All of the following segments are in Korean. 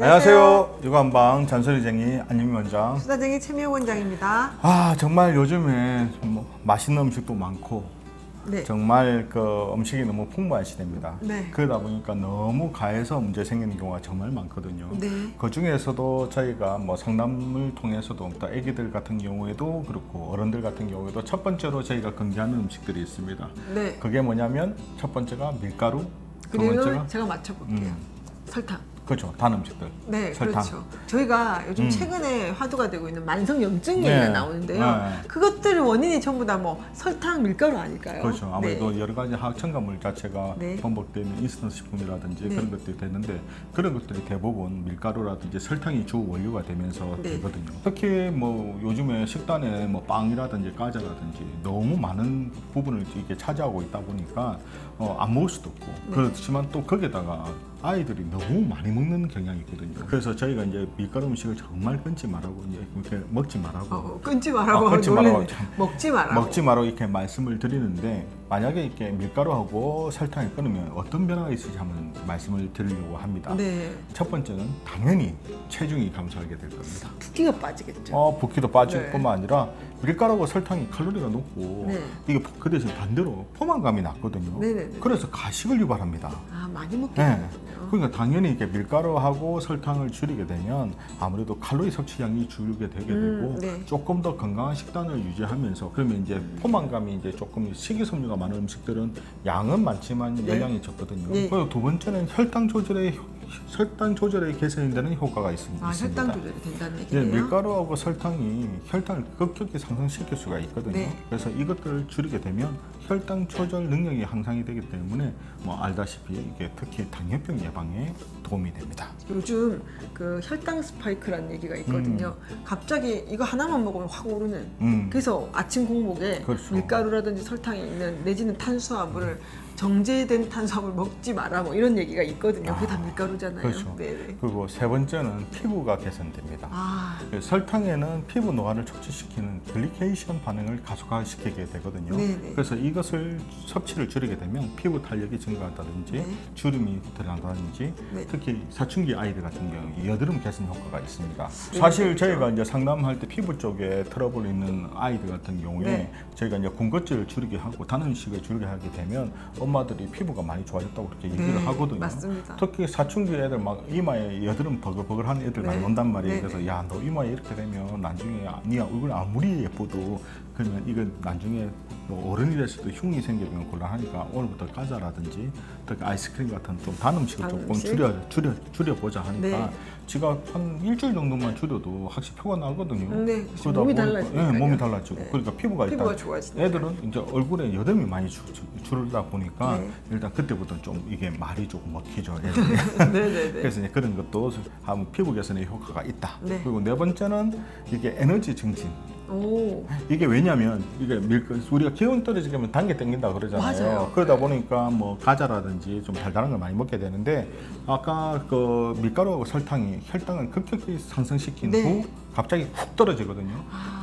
안녕하세요. 육아한방 잔소리쟁이 안유미 원장. 수다쟁이 최미영 원장입니다. 정말 요즘에 맛있는 음식도 많고 네. 정말 그 음식이 너무 풍부한 시대입니다. 네. 그러다 보니까 너무 과해서 문제 생기는 경우가 정말 많거든요. 네. 그 중에서도 저희가 상담을 통해서도 또 아기들 같은 경우에도 그렇고 어른들 같은 경우에도 첫 번째로 저희가 금기하는 음식들이 있습니다. 네. 그게 뭐냐면 첫 번째가 밀가루, 두 그리고 번째가 제가 맞춰볼게요. 설탕. 그렇죠. 단 음식들. 네, 설탕. 그렇죠. 저희가 요즘 최근에 화두가 되고 있는 만성염증 얘기가 네. 나오는데요. 네. 그것들 원인이 전부 다 설탕, 밀가루 아닐까요? 그렇죠. 아무래도 네. 여러 가지 화학 첨가물 자체가 네. 번복되는 인스턴트 식품이라든지 네. 그런 것들이 되는데 그런 것들이 대부분 밀가루라든지 설탕이 주 원료가 되면서 네. 되거든요. 특히 요즘에 식단에 빵이라든지 과자라든지 너무 많은 부분을 이렇게 차지하고 있다 보니까 안 먹을 수도 없고 네. 그렇지만 또 거기에다가 아이들이 너무 많이 먹는 경향이 있거든요. 그래서 저희가 이제 밀가루 음식을 정말 끊지 말라고 이제 이렇게 먹지 말라고 끊지 말라고 끊지 말라고 먹지 말라고 먹지 말라고 이렇게 말씀을 드리는데 만약에 이렇게 밀가루하고 설탕을 끊으면 어떤 변화가 있을지 한번 말씀을 드리려고 합니다. 네. 첫 번째는 당연히 체중이 감소하게 될 겁니다. 붓기가 빠지겠죠. 붓기도 빠질 네. 뿐만 아니라 밀가루하고 설탕이 칼로리가 높고 네. 이게 그 대신 반대로 포만감이 낮거든요. 네네네. 그래서 가식을 유발합니다. 많이 먹게 네. 되거든요. 그러니까 당연히 이렇게 밀가루하고 설탕을 줄이게 되면 아무래도 칼로리 섭취량이 줄게 되게 되고 네. 조금 더 건강한 식단을 유지하면서 그러면 이제 포만감이 이제 조금 식이섬유가 많은 음식들은 양은 많지만 네. 열량이 적거든요. 네. 그리고 두 번째는 혈당 조절에 개선이 되는 효과가 있습니다. 혈당 조절이 된다는 네, 얘기예요. 밀가루하고 설탕이 혈당을 급격히 상승시킬 수가 있거든요. 네. 그래서 이것들을 줄이게 되면 혈당 조절 능력이 향상이 되기 때문에 알다시피 이게 특히 당뇨병 예방에 도움이 됩니다. 요즘 그 혈당 스파이크라는 얘기가 있거든요. 갑자기 이거 하나만 먹으면 확 오르는. 그래서 아침 공복에 그렇죠. 밀가루라든지 설탕이 있는 내지는 탄수화물을 정제된 탄수화물 먹지 마라 이런 얘기가 있거든요. 그게 다 밀가루잖아요. 그렇죠. 네네. 그리고 세 번째는 피부가 개선됩니다. 설탕에는 피부 노화를 촉진시키는 글리케이션 반응을 가속화시키게 되거든요. 네네. 그래서 이것을 섭취를 줄이게 되면 피부 탄력이 증가한다든지 네. 주름이 드러난다든지 네. 특히 사춘기 아이들 같은 경우 여드름 개선 효과가 있습니다. 네, 사실 그렇죠. 저희가 이제 상담할 때 피부 쪽에 트러블 있는 아이들 같은 경우에 네. 저희가 이제 군것질을 줄이게 하고 단 음식을 줄이게 하게 되면 엄마들이 피부가 많이 좋아졌다고 그렇게 얘기를 네, 하거든요. 맞습니다. 특히 사춘기 애들 막 이마에 여드름 버글버글 하는 애들 많이 네. 온단 말이에요. 네. 그래서 야, 너 이마에 이렇게 되면 나중에 네 얼굴 아무리 예뻐도 그러면 이건 나중에 어른이 됐을 때 흉이 생기면 곤란하니까 오늘부터 과자라든지 특히 아이스크림 같은 좀 단 음식을 단 조금 음식? 줄여보자 하니까 네. 지가 한 일주일 정도만 줄여도 확실히 표가 나거든요. 네, 그러다 몸이 보니까, 달라지니까요. 네, 몸이 달라지고 네. 그러니까 피부가 일단 좋아지니까. 애들은 이제 얼굴에 여드름이 많이 줄다 보니까 네. 일단 그때부터 좀 이게 말이 조금 먹히죠. 애들이. 네네네. 그래서 이제 그런 것도 한번 피부 개선에 효과가 있다. 네. 그리고 네 번째는 이게 에너지 증진. 오. 이게 왜냐면 이게 우리가 기운 떨어지게 하면 단계 땡긴다 그러잖아요. 맞아요. 그러다 보니까 과자라든지 좀 달달한 걸 많이 먹게 되는데 아까 그 밀가루하고 설탕이 혈당을 급격히 상승시킨 네. 후 갑자기 훅 떨어지거든요.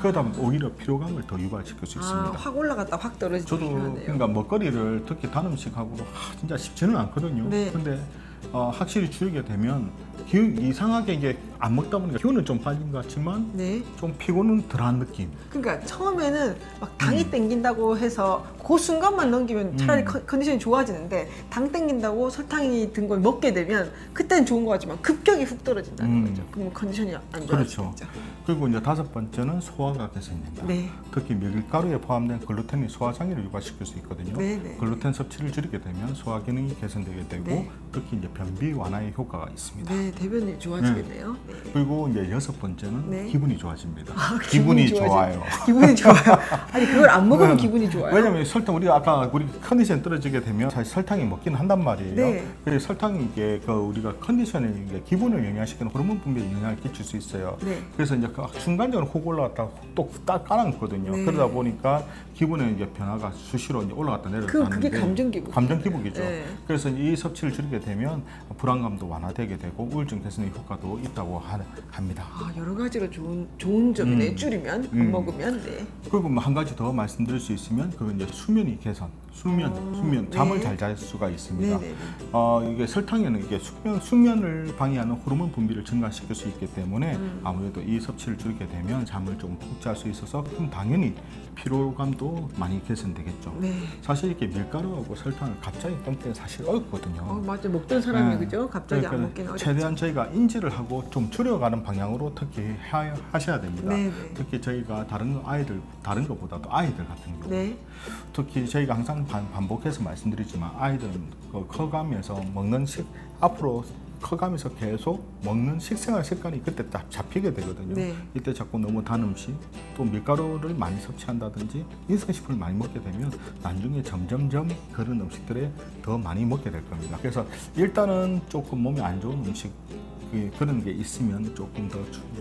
그러다 보면 오히려 피로감을 더 유발시킬 수 있습니다. 확 올라갔다 확 떨어지는 저도 하네요. 그러니까 먹거리를 특히 단 음식하고 진짜 쉽지는 않거든요. 네. 근데 확실히 줄이게 되면 이상하게 이게 안 먹다 보니까 기운은 좀 빠진 것 같지만 네. 좀 피곤은 덜한 느낌. 그러니까 처음에는 막 당이 땡긴다고 해서 그 순간만 넘기면 차라리 컨디션이 좋아지는데 당 땡긴다고 설탕이 든 걸 먹게 되면 그때는 좋은 거 같지만 급격히 훅 떨어진다는 거죠. 그럼 컨디션이 안 그렇죠. 좋아지겠죠. 그리고 이제 다섯 번째는 소화가 개선된다. 네. 특히 밀가루에 포함된 글루텐이 소화 장애를 유발시킬 수 있거든요. 네. 글루텐 섭취를 줄이게 되면 소화 기능이 개선되게 되고 네. 특히 이제 변비 완화의 효과가 있습니다. 네, 대변이 좋아지겠네요. 네. 그리고 이제 여섯 번째는 네. 기분이 좋아집니다. 기분이 좋아요. 기분이 좋아요. 아니 그걸 안 먹으면 기분이 좋아요. 왜냐면 설탕 우리 컨디션 떨어지게 되면 사실 설탕이 먹긴 한단 말이에요. 네. 그래서 설탕이 이게 우리가 컨디션에 기분을 영향시키는 호르몬 분비에 영향을 끼칠 수 있어요. 네. 그래서 이제 순간적으로 혹 올라갔다가 또 딱 깔아놓거든요. 네. 그러다 보니까 기분에 이제 변화가 수시로 이제 올라갔다 내려갔다 하는데 그게 감정 기복. 감정 기복이죠. 네. 그래서 이 섭취를 줄이게 되면 불안감도 완화되게 되고 우울증 개선의 효과도 있다고 합니다. 아, 여러 가지로 좋은 점이네. 줄이면 안 먹으면. 네. 그리고 뭐 한 가지 더 말씀드릴 수 있으면 그건 이제 수면이 개선. 수면, 잠을 네. 잘 잘 수가 있습니다. 네네네. 이게 설탕에는 이게 숙면을 방해하는 호르몬 분비를 증가시킬 수 있기 때문에 아무래도 이 섭취를 줄이게 되면 잠을 좀 푹 잘 수 있어서 그럼 당연히 피로감도 많이 개선되겠죠. 네. 사실 이렇게 밀가루하고 설탕을 갑자기 끊기는 사실 어렵거든요. 맞아. 먹던 사람이 네. 그죠? 갑자기 안 그러니까 먹기는 어렵죠. 최대한 저희가 인지를 하고 좀 줄여가는 방향으로 특히 하셔야 됩니다. 네네. 특히 저희가 다른 것보다도 아이들 같은 경우 네. 특히 저희가 항상 반복해서 말씀드리지만 아이들은 커가면서 먹는 앞으로 커가면서 계속 먹는 식생활 습관이 그때 딱 잡히게 되거든요. 네. 이때 자꾸 너무 단 음식 또 밀가루를 많이 섭취한다든지 인스턴트식품을 많이 먹게 되면 나중에 점점점 그런 음식들에 더 많이 먹게 될 겁니다. 그래서 일단은 조금 몸에 안 좋은 음식 그런 게 있으면 조금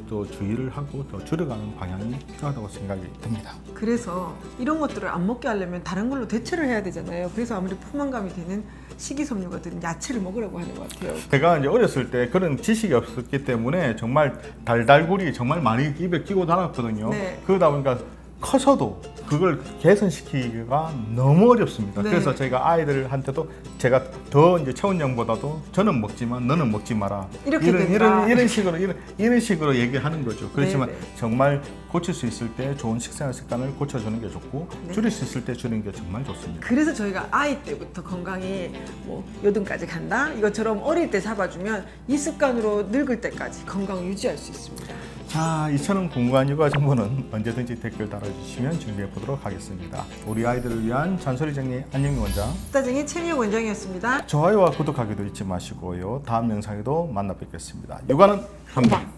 더 주의를 하고 더 줄여가는 방향이 필요하다고 생각이 듭니다. 그래서 이런 것들을 안 먹게 하려면 다른 걸로 대체를 해야 되잖아요. 그래서 아무래도 포만감이 되는 식이섬유가 든 야채를 먹으라고 하는 것 같아요. 제가 이제 어렸을 때 그런 지식이 없었기 때문에 정말 달달구리 정말 많이 입에 끼고 다녔거든요. 네. 그러다 보니까 커서도 그걸 개선시키기가 너무 어렵습니다. 네. 그래서 저희가 아이들한테도 제가 더 이제 체온형보다도 저는 먹지만 너는 먹지 마라. 이렇게 된다. 이런 식으로 얘기하는 거죠. 그렇지만 네, 네. 정말 고칠 수 있을 때 좋은 식생활 습관을 고쳐주는 게 좋고 네. 줄일 수 있을 때 줄이는 게 정말 좋습니다. 그래서 저희가 아이 때부터 건강히 뭐 요등까지 간다 이것처럼 어릴 때 잡아주면 이 습관으로 늙을 때까지 건강을 유지할 수 있습니다. 자, 이처럼 궁금한 육아 정보는 언제든지 댓글 달아주시면 준비해 보도록 하겠습니다. 우리 아이들을 위한 잔소리 정리 안녕히 원장. 스타쟁이 최미영 원장이었습니다. 좋아요와 구독하기도 잊지 마시고요. 다음 영상에도 만나 뵙겠습니다. 육아는 한방.